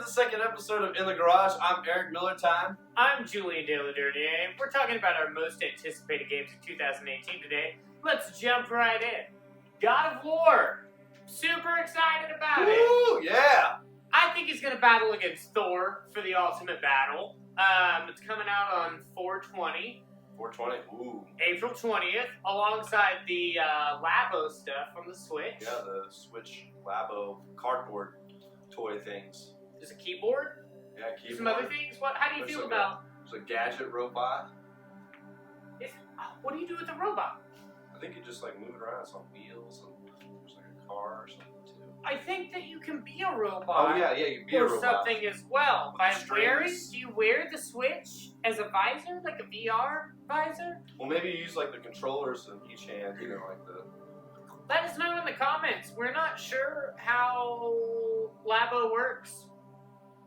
the second episode of In the Garage. I'm Eric Miller Time. I'm Julian De La Dernier. We're talking about our most anticipated games of 2018 today. Let's jump right in. God of War. Super excited about it. Woo, yeah. I think he's going to battle against Thor for the ultimate battle. It's coming out on 4/20. 420. Ooh. April 20th, alongside the Labo stuff from the Switch. Yeah, the Switch Labo cardboard toy things. There's a keyboard. Yeah, keyboard. Some other things. How do you feel about? There's a gadget robot. What do you do with the robot? I think you just like move it around. It's on wheels and there's like a car or something too. I think that you can be a robot. Oh yeah, you be a or robot. something as well. By wearing, Strings. do you wear the Switch as a visor, like a VR visor? Well, maybe you use like the controllers in each hand, you know, like the. Let us know in the comments. We're not sure how Labo works.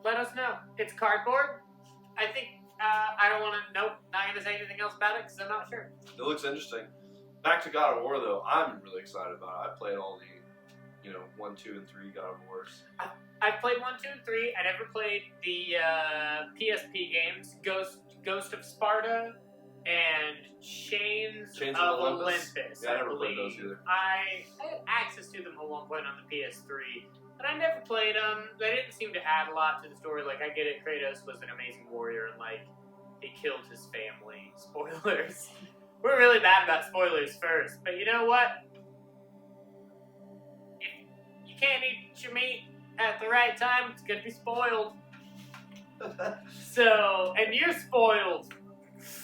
Let us know. It's cardboard. I think, I don't want to, nope, not going to say anything else about it because I'm not sure. It looks interesting. Back to God of War though, I'm really excited about it. I played all the, 1, 2, and 3 God of Wars. I've played 1, 2, and 3. I never played the PSP games, Ghost of Sparta and Chains of Olympus. Yeah, I never played those either. I had access to them at one point on the PS3, but I never played them. They didn't seem to add a lot to the story. Like, I get it, Kratos was an amazing warrior and, like, he killed his family. Spoilers. We're really bad about spoilers first, but you know what? If you can't eat your meat at the right time, it's gonna be spoiled. So, and you're spoiled.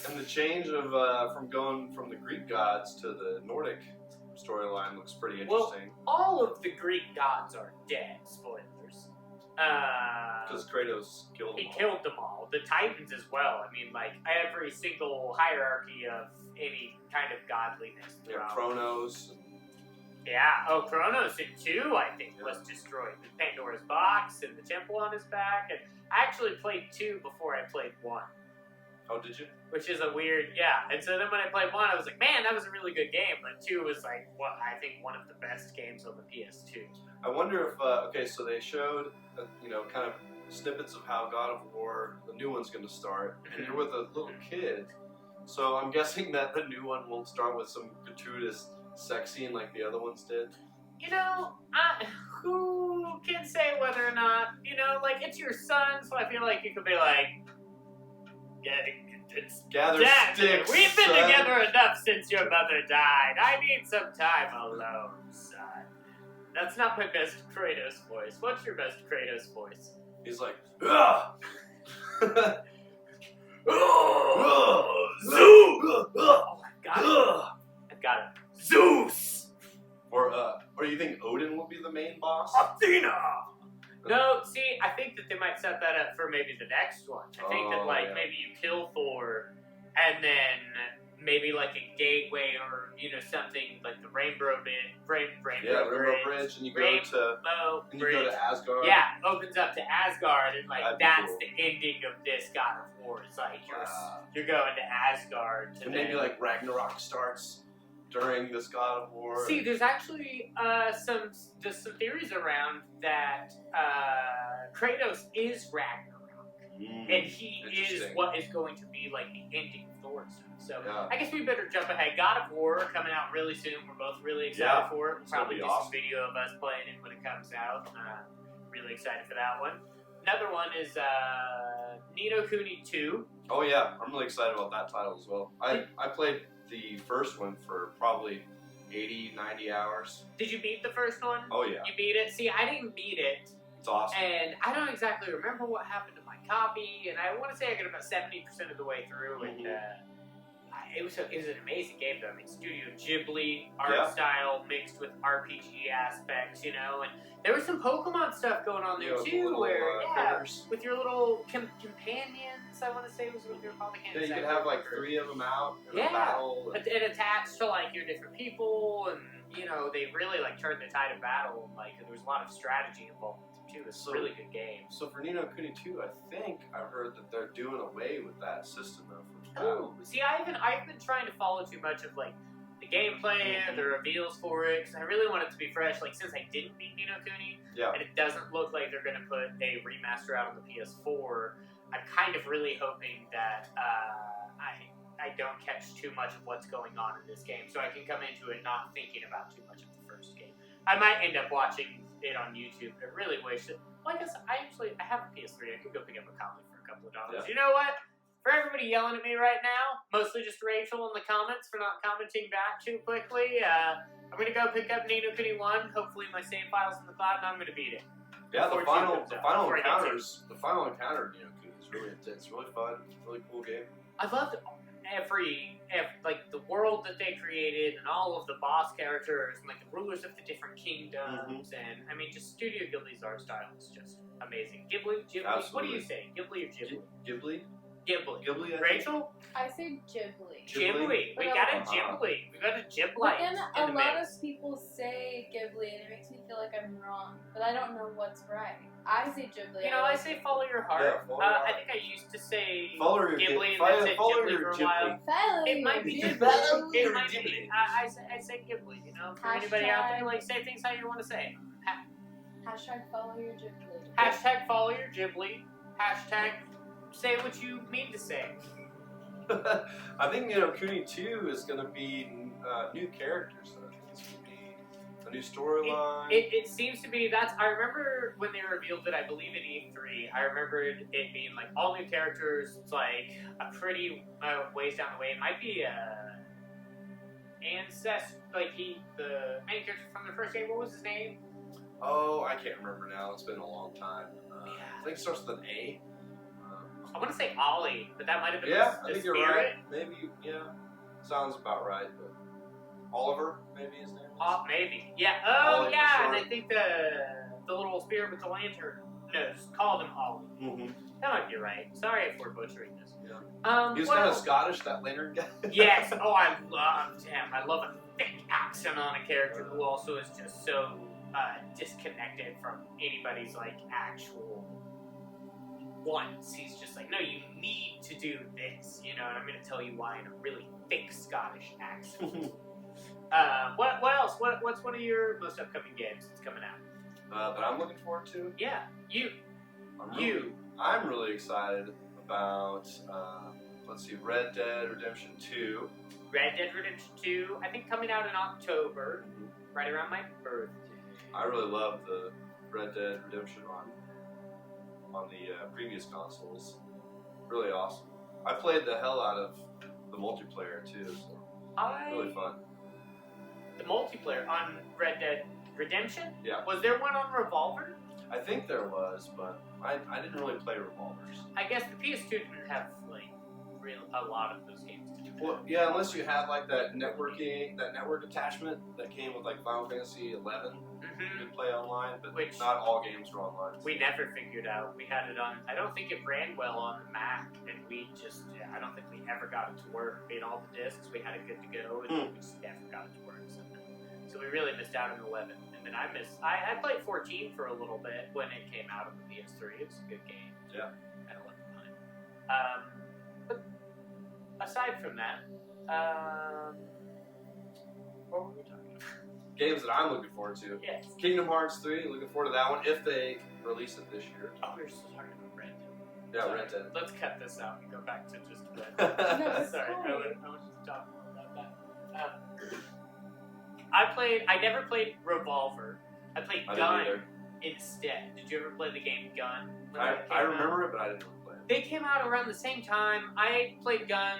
And the change of from going from the Greek gods to the Nordic storyline looks pretty interesting. Well, all of the Greek gods are dead. Spoilers. Because Kratos killed them all. He killed them all. The Titans as well. I mean, like, every single hierarchy of any kind of godliness. Yeah, Kronos. Yeah, Kronos in 2, I think, was destroyed. With Pandora's box and the temple on his back. And I actually played 2 before I played 1. Oh, did you? Which is a weird, yeah. And so then when I played 1, I was like, man, that was a really good game. But 2 was like, I think one of the best games on the PS2. I wonder if, so they showed, kind of snippets of how God of War, the new one's going to start. And you're with a little kid. So I'm guessing that the new one won't start with some gratuitous sex scene like the other ones did. Who can say whether or not, like, it's your son, so I feel like you could be like, Gather sticks. We've been together enough since your mother died. I need some time alone, son. That's not my best Kratos voice. What's your best Kratos voice? He's like, ah! Zeus! Oh, I've got it. Zeus! Or you think Odin will be the main boss? Athena! No, see, I think that they might set that up for maybe the next one. I think that, maybe you kill Thor, and then maybe, like, a gateway or, something like the Rainbow Bridge, and you go to Asgard. Yeah, opens up to Asgard, and, like, that's cool. the ending of this God of War. It's like, you're going to Asgard. And maybe, like, Ragnarok starts during this God of War. See, there's actually some theories around that Kratos is Ragnarok, and he is what is going to be like the ending of Thor stuff. So I guess we better jump ahead. God of War coming out really soon. We're both really excited for it. We'll probably do some video of us playing it when it comes out. Really excited for that one. Another one is Ni no Kuni 2. Oh yeah, I'm really excited about that title as well. I played the first one for probably 80, 90 hours. Did you beat the first one? Oh yeah. You beat it? See, I didn't beat it. It's awesome. And I don't exactly remember what happened to my copy, and I want to say I got about 70% of the way through, and it was an amazing game though. I mean, Studio Ghibli art style mixed with RPG aspects, and there was some Pokemon stuff going on there too, little, where critters. with your little companions, I want to say was what they're called. Yeah, you could have like 3 of them out in a battle. And attached to like your different people, and they really like turned the tide of battle, and like there was a lot of strategy involved too. It's a really good game. So for Ni no Kuni 2, I think I heard that they're doing away with that system though. Oh, see, I've been trying to follow too much of like the gameplay, the reveals for it, because I really want it to be fresh. Like, since I didn't beat Ni no Kuni, Yeah. and it doesn't look like they're going to put a remaster out on the PS4, I'm kind of really hoping that I don't catch too much of what's going on in this game, so I can come into it not thinking about too much of the first game. I might end up watching it on YouTube, but I really wish that, well, I guess I have a PS3. I could go pick up a copy for a couple of dollars. Yeah. You know what? For everybody yelling at me right now, mostly just Rachel in the comments for not commenting back too quickly, I'm going to go pick up Ni no Kuni 1. Hopefully my save file's in the cloud, and I'm going to beat it. Yeah, the final encounter Before of Ni no Kuni is really intense, really fun, really cool game. I loved every like the world that they created and all of the boss characters and like the rulers of the different kingdoms and I mean just Studio Ghibli's art style is just amazing. Ghibli? Absolutely. What do you say? Ghibli or Ghibli? Ghibli? Ghibli. I think. Rachel? I say Ghibli. Ghibli. We got a Ghibli. We got a But Ghiblite then in a the lot mix. of people say Ghibli, and it makes me feel like I'm wrong. But I don't know what's right. I say Ghibli. You know, I say follow your heart. Yeah, follow your heart. I think I used to say Follow your Ghibli and follow- then said follow Ghibli your for a while. Ghibli. Follow It might be your Ghibli. Follow It your might Ghibli. be. I say Ghibli. You know, for anybody out there, Hashtag- like say things how you want to say. Hashtag follow your Ghibli. Hashtag follow your Ghibli. Hashtag say what you mean to say. I think Ni no Kuni 2 is going to be new characters. I think it's going to be a new storyline. It seems to be that's. I remember when they revealed it. I believe in E3. I remember it being like all new characters. It's like a pretty ways down the way. It might be ancestor. Like the main character from the first game. What was his name? Oh, I can't remember now. It's been a long time. I think it starts with an A. I want to say Ollie, but that might have been Yeah, the I think you're spirit. right. Maybe, yeah. Sounds about right. But Oliver, maybe his name is? Maybe. Yeah. Oh, Ollie for yeah. And short. I think the little spirit with the lantern. No, just called him Ollie. Mm-hmm. That might be right. Sorry if we're butchering this. Yeah. He was what kind of else? Scottish, that lantern guy. Yes. Oh, I loved him. I love a thick accent on a character who also is just so disconnected from anybody's like actual wants. He's just like, no, you need to do this, you know, and I'm going to tell you why in a really thick Scottish accent. What else? What's one of your most upcoming games that's coming out? That I'm looking forward to. Yeah, you. I'm really excited about, let's see, Red Dead Redemption 2. Red Dead Redemption 2, I think coming out in October, right around my birthday. I really love the Red Dead Redemption on the previous consoles. Really awesome. I played the hell out of the multiplayer too, so really fun. The multiplayer on Red Dead Redemption? Yeah. Was there one on Revolver? I think there was, but I didn't really play Revolvers. I guess the PS2 didn't have like a lot of those games to do. Well, yeah, unless you had like that network attachment that came with like Final Fantasy 11, you could play online, but Which- not all games were online. We never figured out. We had it on. I don't think it ran well on the Mac, and I don't think we ever got it to work. Being all the discs, we had it good to go, and we just never got it to work. So we really missed out on 11. And then I played 14 for a little bit when it came out on the PS3. It was a good game. Yeah. I had a lot of fun. But aside from that, what were we talking about? Games that I'm looking forward to. Yes. Kingdom Hearts 3, looking forward to that one if they release it this year. Oh, we're still talking about Red Dead. Yeah, Sorry. Red Dead. Let's cut this out and go back to just Red Dead. No, it's Sorry, fine. I want to talk more about that. I never played Revolver. I played I Gun didn't either. instead. Did you ever play the game Gun? when that I came out? remember it, but I didn't really play it. They came out around the same time. I played Gun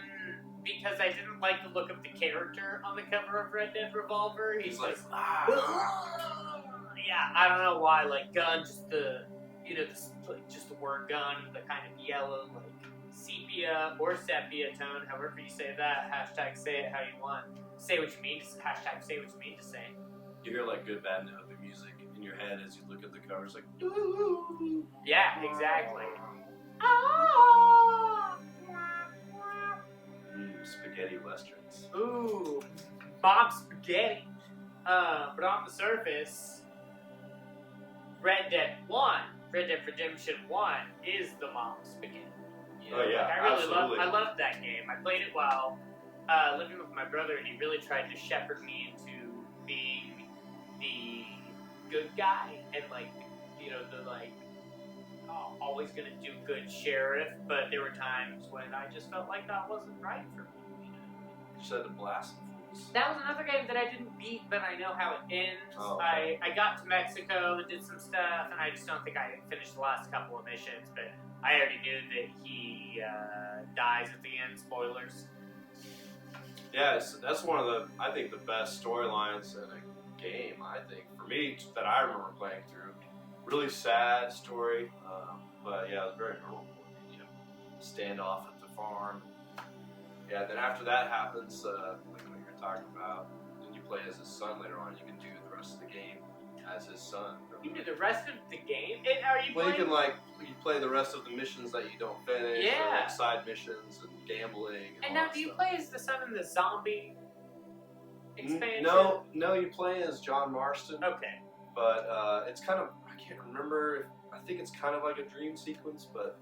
because I didn't like the look of the character on the cover of Red Dead Revolver. He's like, just, yeah, I don't know why. Like Gun, just the just the word gun, the kind of yellow, like sepia or tone, however you say that. Hashtag say it how you want. Say what you mean. Hashtag say what you mean to say. you hear like good, bad, and ugly music in your head as you look at the covers, like, Yeah, exactly. spaghetti westerns. Ooh, Bob Spaghetti. But on the surface, Red Dead Redemption 1 is the Mom Spaghetti. You know, Oh, yeah, like, I really absolutely. loved that game. I played it while living with my brother, and he really tried to shepherd me into being the good guy and always gonna do good sheriff. But there were times when I just felt like that wasn't right for me. You said to blast some fools. That was another game that I didn't beat, but I know how it ends. Oh, okay. I got to Mexico and did some stuff, and I just don't think I finished the last couple of missions. But I already knew that he dies at the end. Spoilers. Yeah, that's one of I think the best storylines in a game. I think for me that I remember playing through. Really sad story, but yeah, it was very memorable. You know, standoff at the farm. Yeah, then after that happens, like what you're talking about, then you play as his son later on. You can do the rest of the game as his son. You do the rest of the game? And are you Well, playing? you play the rest of the missions that you don't finish. Yeah. Or like side missions and gambling. And And all now, that do you stuff. play as the son in the zombie expansion? No, you play as John Marston. Okay. But it's kind of, I can't remember. I think it's kind of like a dream sequence, but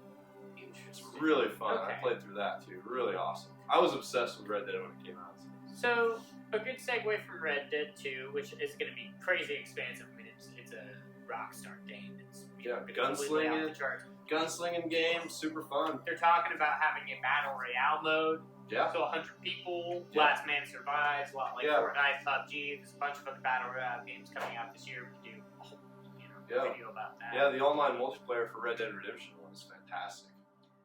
it's really fun. Okay. I played through that too. Really awesome. I was obsessed with Red Dead when it came out. So, a good segue from Red Dead 2, which is going to be crazy expansive. I mean, it's a Rockstar game. It's completely off the charts. Gunslinging game, super fun. They're talking about having a battle royale mode. Yeah. So 100 people, Yeah. last man survives, a lot like Yeah. Fortnite, PUBG. There's a bunch of other battle royale games coming out this year. We could do a whole video about that. Yeah, the online multiplayer for Red Dead Redemption was fantastic.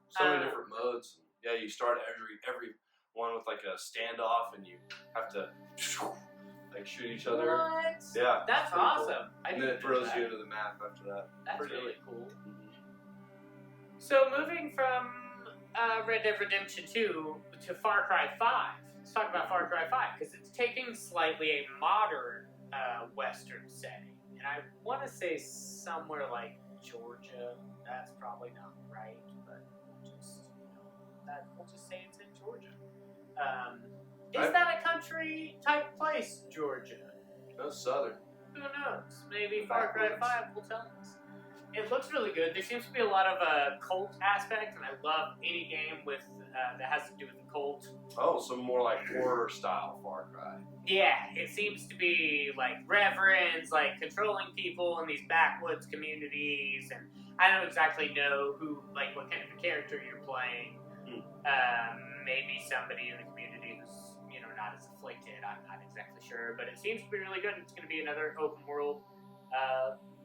So many different modes. Yeah, you start every one with like a standoff, and you have to like shoot each other. What? Yeah, That's pretty cool. awesome. I And then didn't it know throws that. you into the map after that. That's Pretty really cool. Mhm. So moving from Red Dead Redemption 2 to Far Cry 5. Let's talk about Far Cry 5 because it's taking slightly a modern Western setting, and I want to say somewhere like Georgia. That's probably not right, but we'll just say it's in Georgia. Is that a country type place, Georgia? No southern. Who knows? Maybe Far Cry 5 will tell us. It looks really good. There seems to be a lot of cult aspect, and I love any game with that has to do with the cult. Oh, some more like horror style Far Cry. Yeah, it seems to be like reverends, like controlling people in these backwoods communities, and I don't exactly know what kind of a character you're playing. Maybe somebody in the community who's not as afflicted. I'm not exactly sure, but it seems to be really good. It's going to be another open world,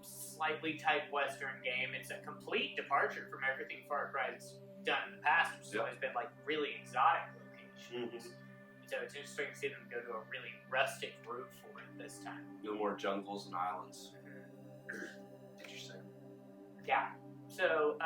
slightly type Western game. It's a complete departure from everything Far Cry's done in the past, which has always been like really exotic locations. So it's interesting to see them go to a really rustic route for it this time. No more jungles and islands. Interesting. Yeah. So,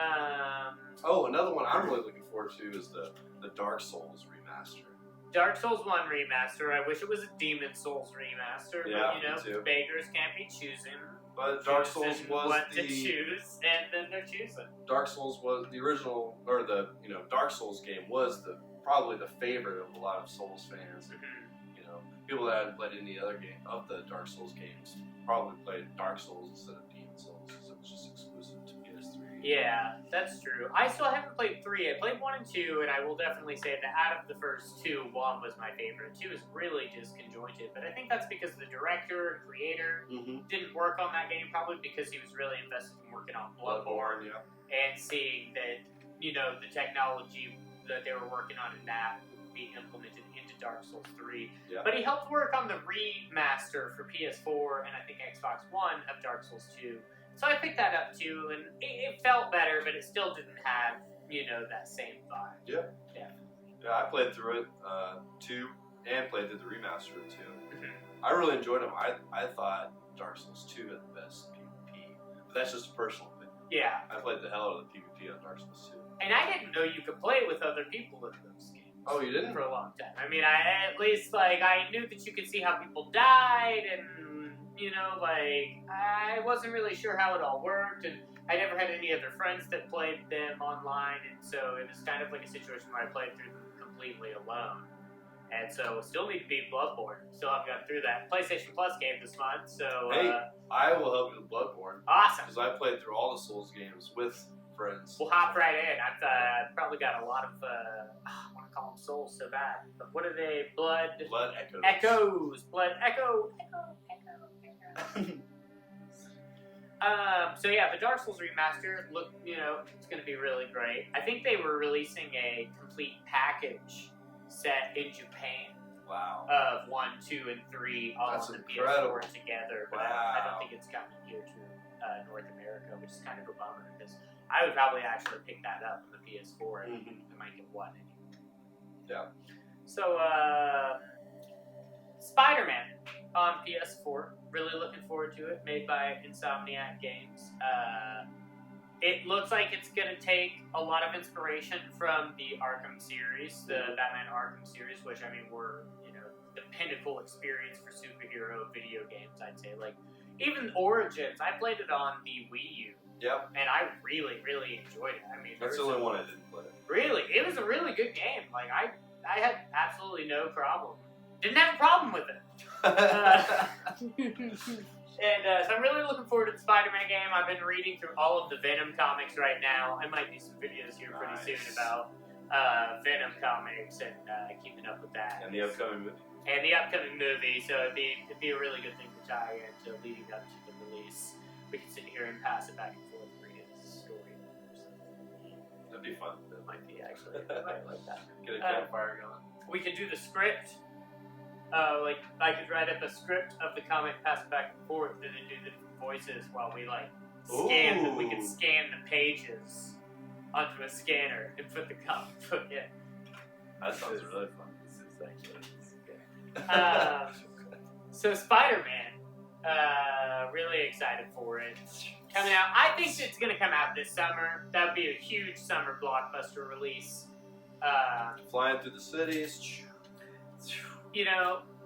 Oh, another one I'm really looking forward to is the Dark Souls remaster. Dark Souls 1 remaster. I wish it was a Demon Souls remaster, Yeah, but me too. beggars can't be choosing. But Dark Souls Choosing was what to the choose, and then they're choosing. Dark Souls was the original, or the Dark Souls game was probably the favorite of a lot of Souls fans. You know, people that hadn't played any other game of the Dark Souls games probably played Dark Souls instead of Demon Souls because it was just exclusive to PS3. Yeah, that's true. I still haven't played 3. I played 1 and 2, and I will definitely say that out of the first 2, 1 was my favorite. 2 is really disconjointed, but I think that's because the director and creator didn't work on that game, probably because he was really invested in working on Bloodborne and seeing that, the technology that they were working on in that would be implemented into Dark Souls 3. Yeah. But he helped work on the remaster for PS4 and I think Xbox One of Dark Souls 2. So I picked that up too, and it felt better, but it still didn't have, that same vibe. Yeah. Definitely. Yeah, I played through it 2 and played through the remaster of 2. I really enjoyed them. I thought Dark Souls 2 had the best PvP, but that's just a personal thing. Yeah. I played the hell out of the PvP on Dark Souls 2. And I didn't know you could play with other people in those games. Oh, you didn't? For a long time. I mean, I knew that you could see how people died, and I wasn't really sure how it all worked, and I never had any other friends that played them online, and so it was kind of like a situation where I played through them completely alone. And so still need to beat Bloodborne. Still haven't gotten through that. PlayStation Plus game this month, so Hey, I will help you with Bloodborne. awesome. Because I played through all the Souls games with friends. We'll hop right in. I've probably got a lot of, I want to to call them souls so bad. But what are they? Blood Echoes. Echoes. Blood Echo. So yeah, the Dark Souls remaster it's going to be really great. I think they were releasing a complete package set in Japan Wow. of 1, 2, and 3 all That's on the incredible. PS4 together. But Wow. I don't think it's gotten here to North America, which is kind of a bummer because I would probably actually pick that up on the PS4 and I might get one anyway. Yeah. So, Spider-Man on PS4. Really looking forward to it. Made by Insomniac Games. It looks like it's going to take a lot of inspiration from the Arkham series, the Batman Arkham series, which, I mean, were, the pinnacle experience for superhero video games, I'd say. Like, even Origins, I played it on the Wii U. Yep. And I really, really enjoyed it. I mean, That's the only one I didn't play. Really, it was a really good game. Like, I had absolutely no problem. Didn't have a problem with it. So I'm really looking forward to the Spider-Man game. I've been reading through all of the Venom comics right now. I might do some videos here pretty soon about Venom comics and keeping up with that. And the upcoming movie. And the upcoming movie, so it'd be a really good thing to tie into leading up to the release. We can sit here and pass it back and forth, read his story. That'd be fun. That might be actually. I might like that. Get a campfire going. We could do the script. Like I could write up a script of the comic, pass it back and forth, and then do the voices while we scan. We can scan the pages onto a scanner and put the comic book in. That sounds really fun. This is actually good. So Spider-Man, really excited for it. Coming out, I think it's going to come out this summer. That would be a huge summer blockbuster release. Flying through the cities.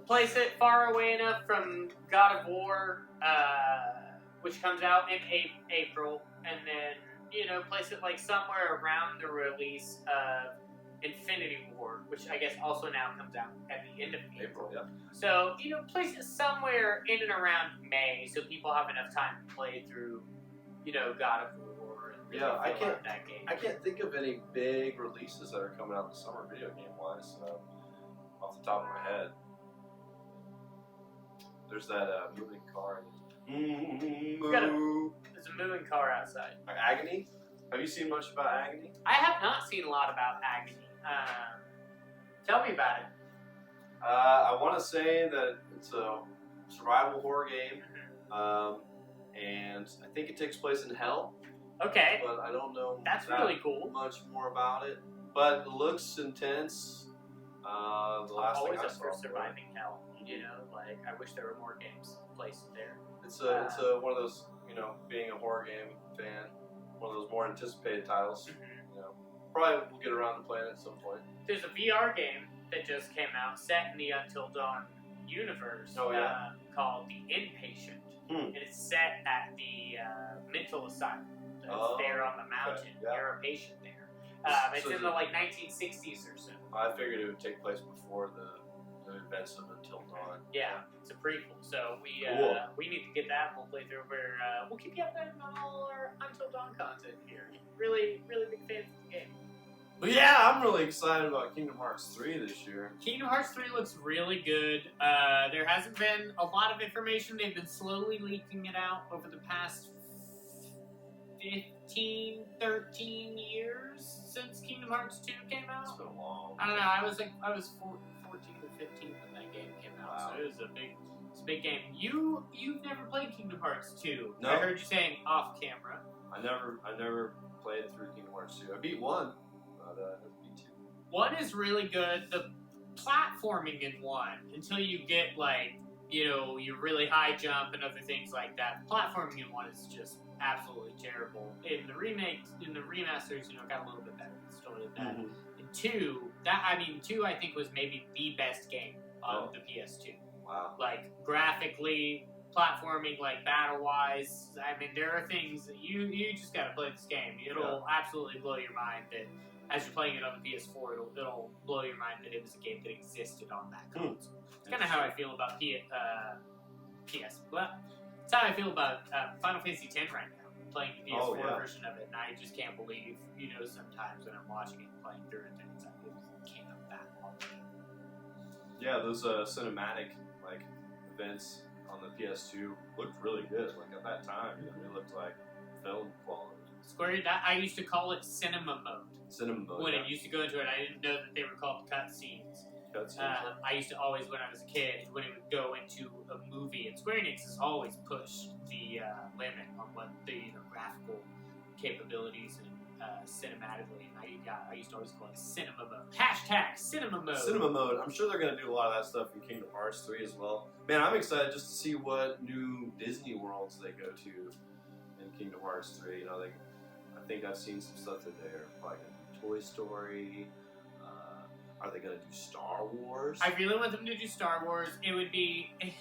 Place it far away enough from God of War, which comes out in April, and then, place it like somewhere around the release of Infinity War, which I guess also now comes out at the end of April. Yep. So, place it somewhere in and around May so people have enough time to play through, God of War. And really feel like that game. I can't think of any big releases that are coming out this summer video game wise. Off the top of my head. There's that moving car. There's a moving car outside. Agony? Have you seen much about Agony? I have not seen a lot about Agony. Tell me about it. I want to say that it's a survival horror game. And I think it takes place in hell. Okay. But I don't know really cool. much more about it. But it looks intense. The last always thing I up saw for surviving hell. I wish there were more games placed there. It's one of those, being a horror game fan, one of those more anticipated titles. Probably we'll get around to playing it at some point. There's a VR game that just came out, set in the Until Dawn universe, called The Inpatient. And it's set at the mental asylum. It's there on the mountain. Okay, yeah. You're a patient there. It's in the 1960s or so. I figured it would take place before the events of Until Dawn. Yeah, it's a prequel. So we need to get that. We'll play through. We'll keep you updated on all our Until Dawn content here. Really, really big fans of the game. But yeah, I'm really excited about Kingdom Hearts 3 this year. Kingdom Hearts 3 looks really good. There hasn't been a lot of information. They've been slowly leaking it out over the past 15, 13 years since Kingdom Hearts 2 came out. It's been a long I don't know. I was 14 or 15 when that game came out. Wow. So it's a big game. You've never played Kingdom Hearts 2. No. I heard you saying off camera. I never played through Kingdom Hearts 2. I beat 1, but I never beat 2. 1 is really good. The platforming in 1, until you get your really high jump and other things like that. The platforming in 1 is just absolutely terrible. In the remasters, got a little bit better. Still really bad. In 2, 2 I think was maybe the best game on the PS2. Wow. Like graphically, platforming, battle-wise. I mean, there are things that you just gotta play this game. It'll absolutely blow your mind that as you're playing it on the PS4, it'll blow your mind that it was a game that existed on that console. It's kind of how I feel about it's how I feel about Final Fantasy X right now. I'm playing the PS4 version of it, and I just can't believe, sometimes when I'm watching it and playing through it, that it's like, it can't Yeah, those cinematic like events on the PS2 looked really good. Like at that time, they looked like film quality. Square, I used to call it cinema mode. Cinema mode. When yeah. it used to go into it, I didn't know that they were called cutscenes. I used to always, when I was a kid, when it would go into a movie, and Square Enix has always pushed the limit on what the graphical capabilities and cinematically. And I used to always call it cinema mode. Hashtag cinema mode. Cinema mode. I'm sure they're gonna do a lot of that stuff in Kingdom Hearts 3 as well. Man, I'm excited just to see what new Disney worlds they go to in Kingdom Hearts 3. I think I've seen some stuff that they're probably gonna do Toy Story. Are they gonna do Star Wars? I really want them to do Star Wars. It would be a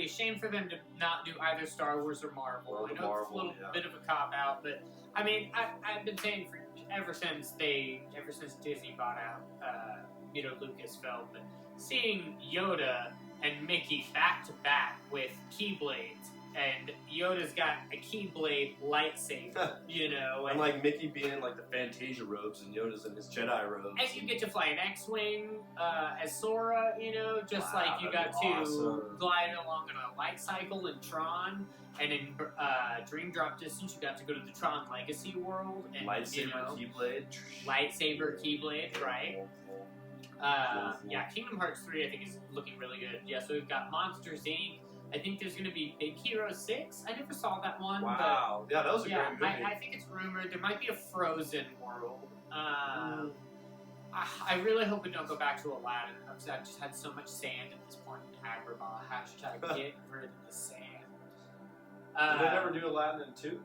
shame for them to not do either Star Wars or Marvel. I know it's a little bit of a cop out, but I mean, I've been saying ever since Disney bought out Lucasfilm, but seeing Yoda and Mickey back to back with Keyblades, and Yoda's got a Keyblade lightsaber, and like Mickey being in like the Fantasia robes and Yoda's in his Jedi robes. And you get to fly an X-Wing as Sora, just like you got to glide along on a light cycle in Tron, and in Dream Drop Distance you got to go to the Tron Legacy world. And, lightsaber Keyblade. Lightsaber Keyblade, right? Kingdom Hearts 3 I think is looking really good. Yeah, so we've got Monsters Inc. I think there's going to be Big Hero 6. I never saw that one. Wow. But, yeah, that was a great movie. I think it's rumored. There might be a Frozen world. I really hope we don't go back to Aladdin. I've just had so much sand at this point in Agrabah. Hashtag get rid of the sand. Did they never do Aladdin in 2?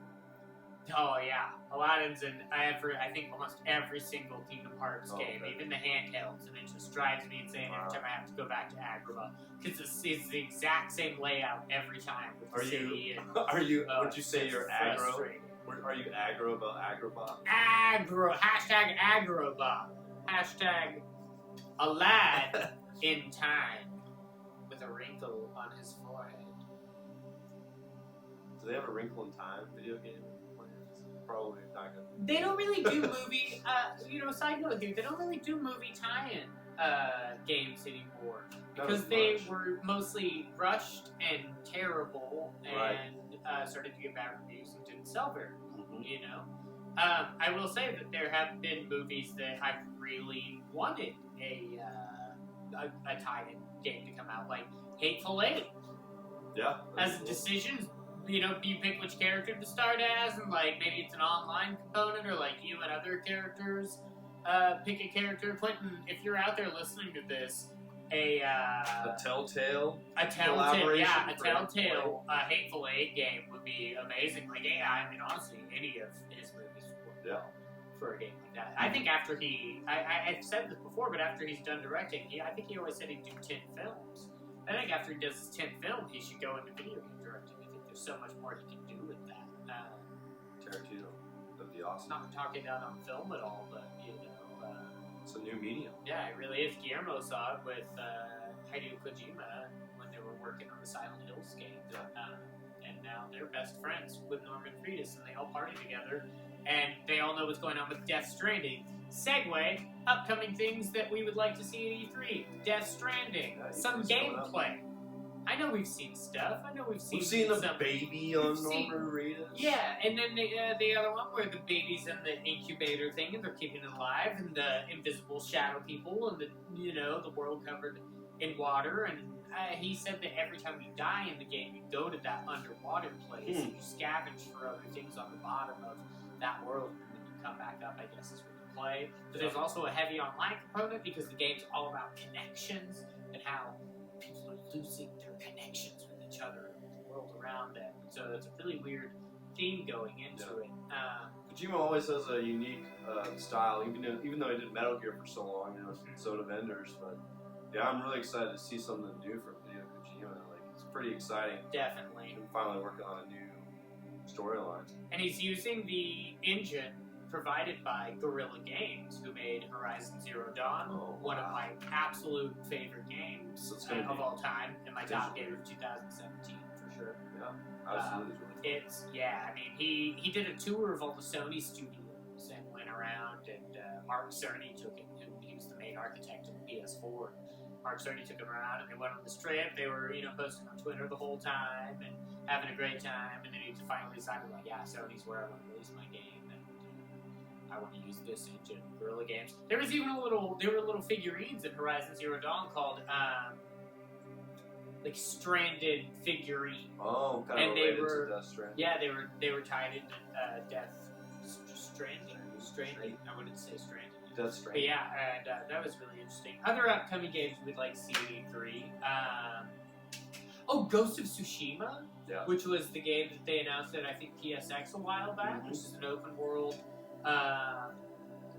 Oh yeah, Aladdin's in I think almost every single Kingdom Hearts game, even the handhelds, and it just drives me insane every time I have to go back to Agrabah because it's the exact same layout every time. With the city would you say you're aggro? Are you aggro about Agrabah? Aggro. Hashtag Agrabah. Hashtag Aladdin in time with a wrinkle on his forehead. Do they have a Wrinkle in Time video game? Probably not gonna. They don't really do movie. Side note here, they don't really do movie tie-in games anymore because they were mostly rushed and terrible and started to get bad reviews and didn't sell very well. I will say that there have been movies that I've really wanted a tie-in game to come out, like Hateful Eight. Yeah. As a decision. You pick which character to start as, and like maybe it's an online component, or like you and other characters pick a character. Quentin, if you're out there listening to this, a Telltale Hateful Eight game would be amazing. Like, I mean, honestly, any of his movies would work for a game like that. I think after I've said this before, but after he's done directing, I think he always said he'd do 10 films. I think after he does his 10th film, he should go into video game directing. There's so much more he can do with that. Tarantino, that'd be awesome. Not talking down on film at all, but it's a new medium. Yeah, it really is. Guillermo saw it with Hideo Kojima when they were working on the Silent Hills game, and now they're best friends with Norman Reedus, and they all party together, and they all know what's going on with Death Stranding. Segue, upcoming things that we would like to see at E3. Death Stranding, some gameplay. I know we've seen stuff. We've seen the baby on Norman Reedus. Yeah, and then the other one where the baby's in the incubator thing and they're keeping it alive, and the invisible shadow people, and the world covered in water. And he said that every time you die in the game, you go to that underwater place and you scavenge for other things on the bottom of that world, and then you come back up. I guess is when you play. But there's also a heavy online component because the game's all about connections and how people are losing their connections with each other and the world around them. So it's a really weird theme going into it. Kojima always has a unique style, even though he did Metal Gear for so long, so did Vendors. But yeah, I'm really excited to see something new from Kojima. Like, it's pretty exciting. Definitely. And finally working on a new storyline. And he's using the engine provided by Guerrilla Games, who made Horizon Zero Dawn, one of my absolute favorite games of all time, and my top game of 2017 for sure. Yeah, absolutely. He did a tour of all the Sony studios and went around, and Mark Cerny took it, who he was the main architect of the PS4. Mark Cerny took them around, and they went on this trip. They were, posting on Twitter the whole time and having a great time. And then he finally decided, like, yeah, Sony's where I want to release my game, and I want to use this engine, Guerrilla Games. There was even there were little figurines in Horizon Zero Dawn called, like stranded figurine. Oh, kind And of they related were- to Death Stranding. Yeah, they were tied into Death Stranding. I wouldn't say Stranding. Death But Stranding. yeah, and that was really interesting. Other upcoming games we'd like to see at E3. Ghost of Tsushima, Yeah. which was the game that they announced at I think PSX a while back, Mhm. which is an open world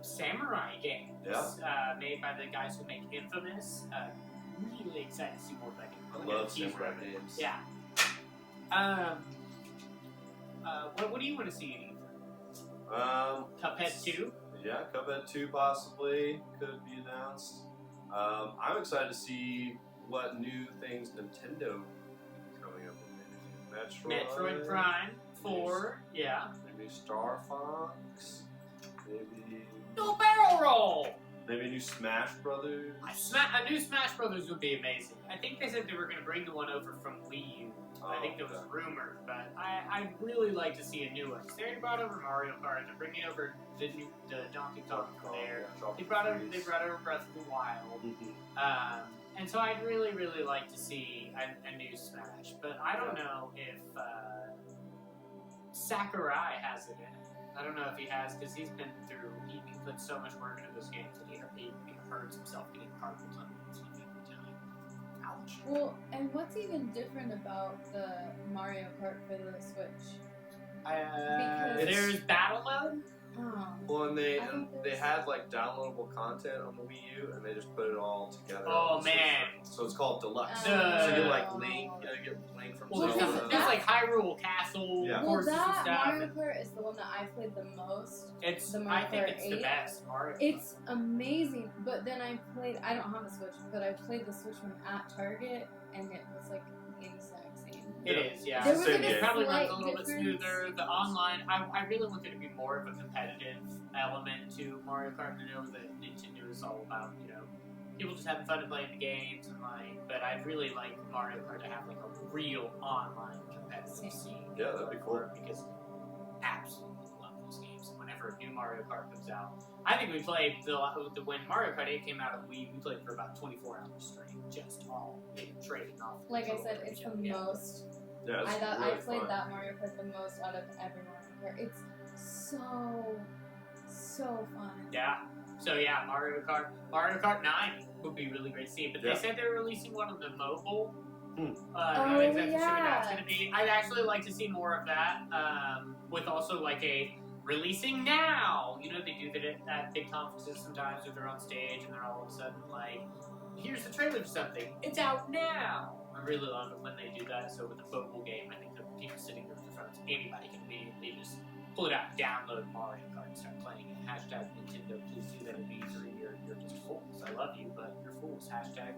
samurai game made by the guys who make Infamous. Really excited to see more of that game. I We're gonna love tease samurai it. games. Yeah. What do you want to see in E3? Cuphead 2? Yeah, Cuphead 2 possibly could be announced. I'm excited to see what new things Nintendo is coming up with. Metroid Prime 4, yeah. Maybe Star Fox. Maybe No barrel roll! maybe a new Smash Brothers. A new Smash Brothers would be amazing. I think they said they were going to bring the one over from Wii U. I think that was rumored, but I'd really like to see a new one. They already brought over Mario Kart. They're bringing over the Donkey Kong from there. They brought over Breath of the Wild. And so I'd really, really like to see a new Smash. But I don't know if Sakurai has it in it. I don't know if he has, because he put so much work into those games that he hurts himself getting carpal tunnel every time. Ouch. Well, and what's even different about the Mario Kart for the Switch? Because- There's Battle Mode. Oh. Well, and they I think there's- had like downloadable content on the Wii U, and they just put it all together. Oh, on the Switch man. version. So it's called Deluxe. Oh. So you get like Link, you get Link from Well, Well, Zelda. there's like Hyrule Castle Yeah. Well, courses and that stuff. Mario Kart is the one that I played the most. the I Mario think Kart it's the 8. best Mario. It's amazing, but then I don't have a Switch, but I played the Switch one at Target, and it was like the exact same. It is, yeah. There was Same like game. a Probably runs slight a little bit difference. smoother. The online, I really want there to be more of a competitive element to Mario Kart. I know that Nintendo is all about, people just having fun and playing the games and but I'd really like Mario Kart to have like a real online competitive scene. Yeah, that'd be cool. Because absolutely love those games. Whenever a new Mario Kart comes out, I think we played when Mario Kart 8 came out on Wii. We played for about 24 hours straight, just all trading off. Like I control said, with it's each the other. Yeah. most. Yeah, it's I really played fun. that Mario Kart the most out of every Mario Kart. It's so fun. Yeah. So yeah, Mario Kart 9 would be really great to see. But Yeah. they said they're releasing one on the mobile. Oh, Not exactly sure what yeah. that's going to be. I'd actually like to see more of that. With also like a releasing now. They do that at big conferences sometimes, where they're on stage and they're all of a sudden like, here's the trailer for something. It's out now. I really love it when they do that. So with a mobile game, I think the people sitting there with their phones, anybody can immediately just pull it out, download Mario Kart, and start playing it. Hashtag Nintendo, please do that at E3. You're just fools. I love you, but you're fools. Hashtag.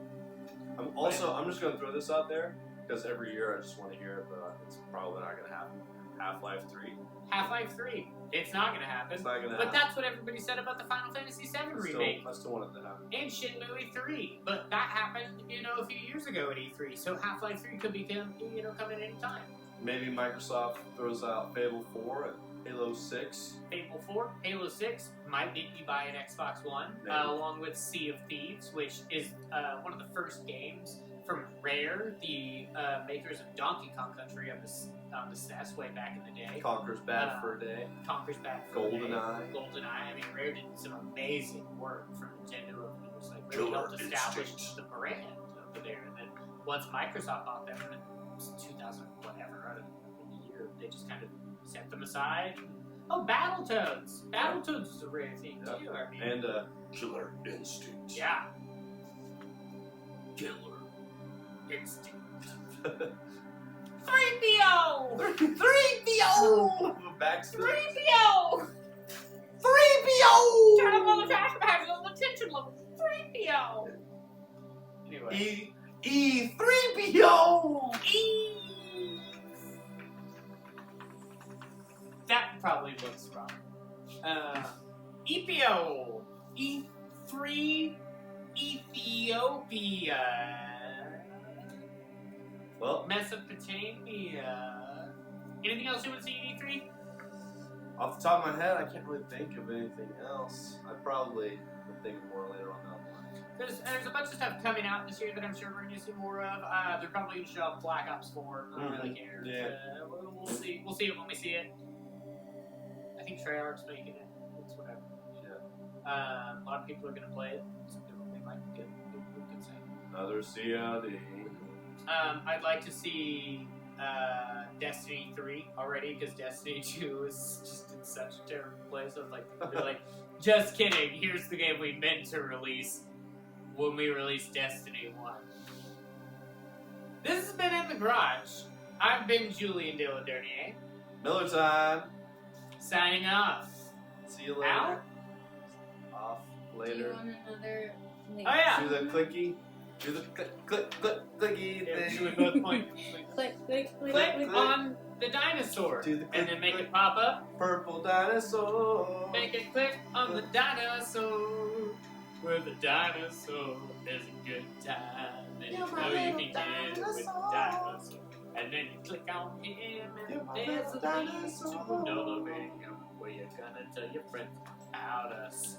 I'm just going to throw this out there, because every year I just want to hear it, but it's probably not going to happen. Half-Life 3. Half-Life 3. It's not going to happen. It's not going to But happen. that's what everybody said about the Final Fantasy VII remake. I still want it to happen. And Shenmue 3. But that happened, a few years ago at E3. So Half-Life 3 could be, come at any time. Maybe Microsoft throws out Fable 4 and Halo 6. Fable 4, Halo 6 might make you buy an Xbox One, Maybe. along with Sea of Thieves, which is one of the first games from Rare, the makers of Donkey Kong Country on the SNES way back in the day. Conker's Bad Fur Day. Conker's Bad Fur Day. GoldenEye. I mean, Rare did some amazing work for Nintendo over the years. Like, really Killer helped establish Instinct. the brand over there. And then once Microsoft bought them in 2000, whatever, I don't know, the year, they just kind of set them aside. Oh, Battletoads! Battletoads is a rare thing, Yeah. too. I mean, And Killer Instinct. yeah. Killer. Instinct. 3PO! 3PO! Baxter. 3PO! 3PO! Turn up all the trash bags on the tension level. 3PO! Anyway. E3PO! That probably looks wrong. EPO. E3 Ethiopia. Well, Mesopotamia. Anything else you want to see in E3? off the top of my head, I can't really think of anything else. I probably will think of more later on down the line. There's a bunch of stuff coming out this year that I'm sure we're going to see more of. They're probably going to show off Black Ops 4. I don't really care. Yeah. We'll see. We'll see it when we see it. I think Treyarch's making it. It's whatever. Yeah. A lot of people are going to play it. So they might be good. Good say. Another CLD. I'd like to see Destiny 3 already, because Destiny 2 is just in such a terrible place. I was like, they're like, just kidding, here's the game we meant to release when we released Destiny 1. This has been In the Garage. I've been Julian De La Dernier. Miller time. Signing off. See you later. Out? Off Do you later. want another? Like, Oh, yeah. Do the clicky. Do the clicky Yeah, thing. should we both point? Click, click, click, Click click. on the dinosaur, Do the and click, then make click. it pop up. Purple dinosaur. Make it click on the dinosaur, where the dinosaur is a good time. And you You're my know you little can get it with the dinosaur. And then you click on him, You're and my there's a little link to dinosaur. another video where you're gonna tell your friends about us.